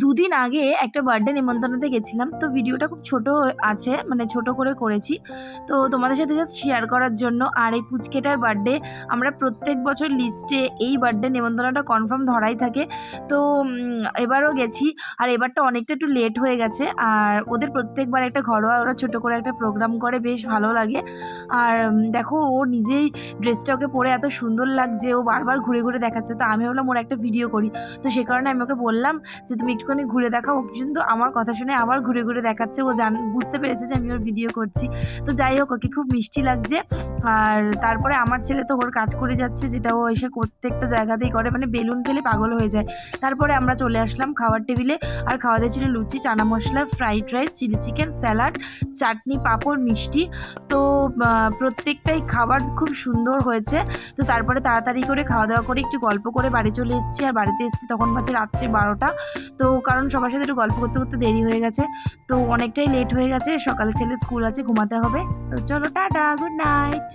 দুদিন আগে একটা বার্থডে নিমন্ত্রণতে গেছিলাম। তো ভিডিওটা খুব ছোট আছে, মানে ছোট করে করেছি। তো তোমাদের সাথে জাস্ট শেয়ার করার জন্য। আর এই পুচকেটার বার্থডে আমরা প্রত্যেক বছর লিস্টে এই বার্থডে নিমন্ত্রণটা কনফার্ম ধরাই থাকে। তো এবারও গেছি। আর এবারটা অনেকটা একটু লেট হয়ে গেছে। আর ওদের প্রত্যেকবার একটা ঘরোয়া ওরা ছোট করে একটা প্রোগ্রাম করে, বেশ ভালো লাগে। আর দেখো ও নিজেই ড্রেসটা ওকে পরে এত সুন্দর লাগছে, ও বারবার ঘুরে ঘুরে দেখাচ্ছে। তো আমি ভাবলাম ওর একটা ভিডিও করি। তো সে কারণে আমি ওকে বললাম যে তুমি একটুখানি ঘুরে দেখাও। ও কিন্তু আমার কথা শুনে আবার ঘুরে ঘুরে দেখাচ্ছে। ও বুঝতে পেরেছে যে আমি ওর ভিডিও করছি। তো যাই হোক, ওকে খুব মিষ্টি লাগছে। আর তারপরে আমার ছেলে তো ওর কাজ করে যাচ্ছে, যেটা ও এসে প্রত্যেকটা জায়গাতেই করে, মানে বেলুন পেলে পাগল হয়ে যায়। তারপরে আমরা চলে আসলাম খাওয়ার টেবিলে। আর খাওয়াতে ছিল লুচি, chana masala, fried rice, chilli chicken, salad, chutney, papad, মিষ্টি। তো প্রত্যেকটাই খাবার খুব সুন্দর হয়েছে। তো তারপরে তাড়াতাড়ি করে খাওয়া দাওয়া করে একটু গল্প করে বাড়ি চলে এসেছি। আর বাড়িতে এসেছি তখন বাজে রাত্রি 12টা। তো কারণ সবার সাথে একটু গল্প করতে করতে দেরি হয়ে গেছে। তো অনেকটাই লেট হয়ে গেছে, সকালে ছেলে স্কুল আছে, ঘুমাতে হবে। তো চলো টাটা, গুড নাইট।